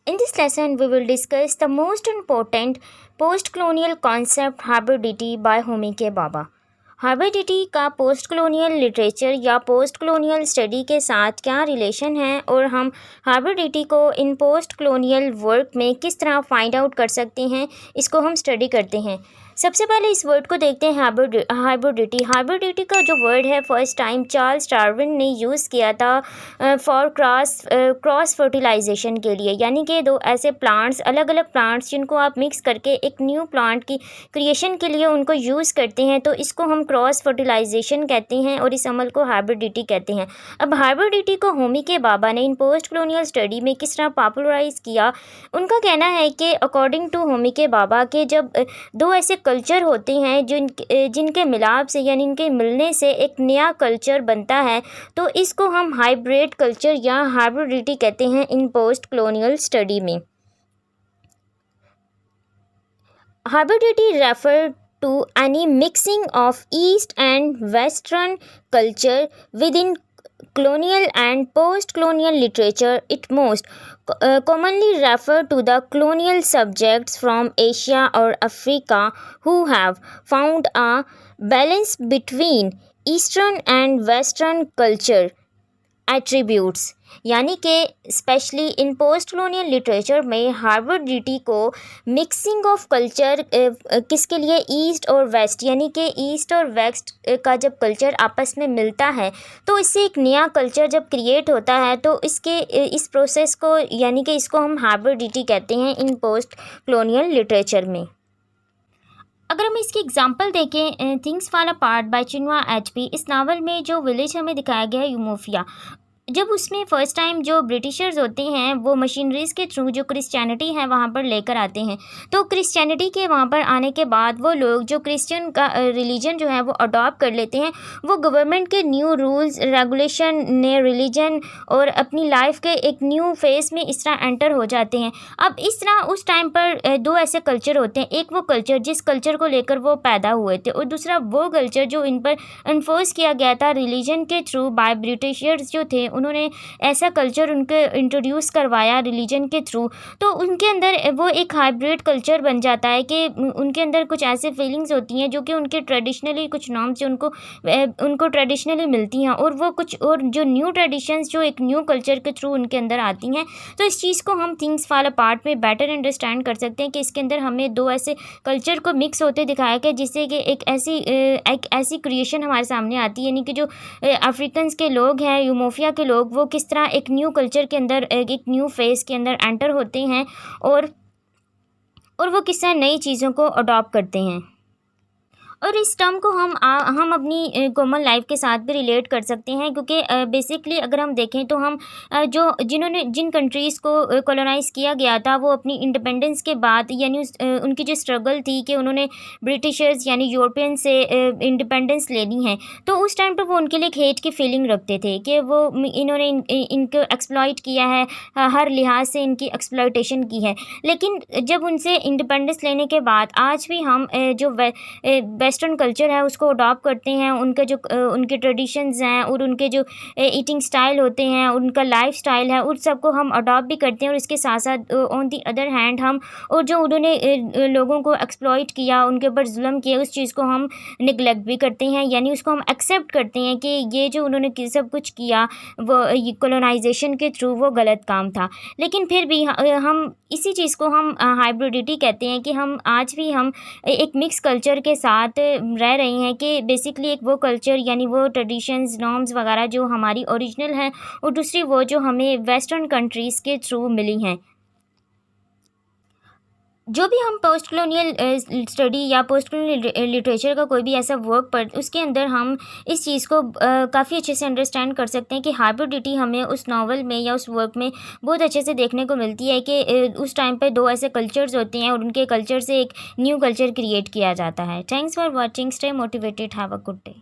In this lesson, we will discuss the most important post-colonial concept hybridity by Homi के बाबा। Hybridity का post colonial literature या post colonial study के साथ क्या relation है और हम हाइब्रिडिटी को इन पोस्ट कलोनियल वर्क में किस तरह फाइंड आउट कर सकते हैं, इसको हम स्टडी करते हैं। सबसे पहले इस वर्ड को देखते हैं हाइब्रिडिटी। हाइब्रिडिटी का जो वर्ड है फर्स्ट टाइम चार्ल्स डार्विन ने यूज़ किया था फॉर क्रॉस फर्टिलाइजेशन के लिए, यानी कि दो ऐसे प्लांट्स, अलग अलग प्लांट्स जिनको आप मिक्स करके एक न्यू प्लांट की क्रिएशन के लिए उनको यूज़ करते हैं, तो इसको हम क्रॉस फर्टिलाइजेशन कहते हैं और इस अमल को हाइब्रिडिटी कहते हैं। अब हाइब्रिडिटी को होमी के बाबा ने इन पोस्ट कलोनियल स्टडी में किस तरह पॉपुलराइज किया, उनका कहना है कि अकॉर्डिंग टू होमी के बाबा के जब दो ऐसे कल्चर होते हैं जिनके मिलाप से यानी इनके मिलने से एक नया कल्चर बनता है, तो इसको हम हाइब्रिड कल्चर या हाइब्रिडिटी कहते हैं इन पोस्ट कलोनियल स्टडी में। Hybridity refer to any mixing of East and Western culture within colonial and post-colonial literature. It most commonly refer to the colonial subjects from Asia or Africa who have found a balance between Eastern and Western culture attributes, यानी कि specially in post colonial literature में hybridity को mixing of culture किसके लिए, east और waste, यानी कि east और वेस्ट का जब कल्चर आपस में मिलता है तो इससे एक नया कल्चर जब क्रिएट होता है, तो इस प्रोसेस को यानी कि इसको हम हाइब्रिडिटी कहते हैं इन पोस्ट कलोनियल लिटरेचर में। अगर हम इसकी एग्जांपल देखें, things fall apart by Chinua Achebe, इस नावल में जो विलेज हमें दिखाया गया है यूमोफिया, जब उसमें फ़र्स्ट टाइम जो ब्रिटिशर्स होते हैं वो मशीनरीज़ के थ्रू जो क्रिश्चियनिटी है वहाँ पर लेकर आते हैं, तो क्रिश्चियनिटी के वहाँ पर आने के बाद वो लोग जो क्रिश्चियन का रिलीजन जो है वो अडॉप्ट कर लेते हैं, वो गवर्नमेंट के न्यू रूल्स रेगुलेशन ने रिलीजन और अपनी लाइफ के एक न्यू फेज़ में इस तरह एंटर हो जाते हैं। अब इस तरह उस टाइम पर दो ऐसे कल्चर होते हैं, एक वो कल्चर जिस कल्चर को लेकर वो पैदा हुए थे और दूसरा वो कल्चर जो इन पर इन्फोर्स किया गया था रिलीजन के थ्रू बाय ब्रिटिशर्स जो थे, उन्होंने ऐसा कल्चर उनके इंट्रोड्यूस करवाया रिलीजन के थ्रू, तो उनके अंदर वो एक हाइब्रिड कल्चर बन जाता है कि उनके अंदर कुछ ऐसे फीलिंग्स होती हैं जो कि उनके ट्रेडिशनली कुछ नॉर्म्स जो उनको ट्रेडिशनली मिलती हैं और वो कुछ और जो न्यू ट्रेडिशंस जो एक न्यू कल्चर के थ्रू उनके अंदर आती हैं। तो इस चीज़ को हम थिंग्स फॉल अपार्ट में बेटर अंडरस्टैंड कर सकते हैं कि इसके अंदर हमें दो ऐसे कल्चर को मिक्स होते दिखाया गया जिससे कि एक ऐसी क्रिएशन हमारे सामने आती है, यानी कि जो अफ्रीकन्स के लोग हैं, यूमोफिया के लोग, वो किस तरह एक न्यू कल्चर के अंदर एक न्यू फेज़ के अंदर एंटर होते हैं और वो किस तरह नई चीज़ों को अडॉप्ट करते हैं। और इस टर्म को हम अपनी कॉमन लाइफ के साथ भी रिलेट कर सकते हैं, क्योंकि बेसिकली अगर हम देखें तो हम जिन कंट्रीज़ को कॉलोनाइज़ किया गया था वो अपनी इंडिपेंडेंस के बाद यानी उनकी जो स्ट्रगल थी कि उन्होंने ब्रिटिशर्स यानी यूरोपियन से इंडिपेंडेंस लेनी है, तो उस टाइम पर वो उनके लिए एक हेट की फीलिंग रखते थे कि वो इन्होंने इनको एक्सप्लॉइट किया है, हर लिहाज से इनकी एक्सप्लॉइटेशन की है। लेकिन जब उनसे इंडिपेंडेंस लेने के बाद आज भी हम जो वेस्टर्न कल्चर है उसको अडॉप्ट करते हैं, उनके जो उनके ट्रेडिशंस हैं और उनके जो ईटिंग स्टाइल होते हैं, उनका लाइफ स्टाइल है, उन सबको हम अडॉप्ट भी करते हैं। और इसके साथ साथ ऑन दी अदर हैंड हम और जो उन्होंने लोगों को एक्सप्लॉइट किया, उनके ऊपर जुल्म किया, उस चीज़ को हम निगलेक्ट भी करते हैं, यानी उसको हम एक्सेप्ट करते हैं कि ये जो उन्होंने सब कुछ किया वो कॉलोनाइजेशन के थ्रू वो गलत काम था। लेकिन फिर भी हम इसी चीज़ को हम हाइब्रिडिटी कहते हैं कि हम आज भी हम एक मिक्स कल्चर के साथ रह रही हैं कि बेसिकली एक वो कल्चर यानी वो ट्रेडिशंस नॉर्म्स वगैरह जो हमारी ओरिजिनल हैं और दूसरी वो जो हमें वेस्टर्न कंट्रीज़ के थ्रू मिली हैं। जो भी हम पोस्ट कलोनियल स्टडी या पोस्ट कलोनियल लिटरेचर का कोई भी ऐसा वर्क पर उसके अंदर हम इस चीज़ को काफ़ी अच्छे से अंडरस्टैंड कर सकते हैं कि हाइब्रिडिटी हमें उस नावल में या उस वर्क में बहुत अच्छे से देखने को मिलती है कि उस टाइम पे दो ऐसे कल्चर्स होते हैं और उनके कल्चर से एक न्यू कल्चर क्रिएट किया जाता है। Thanks for watching, stay motivated, have a good day.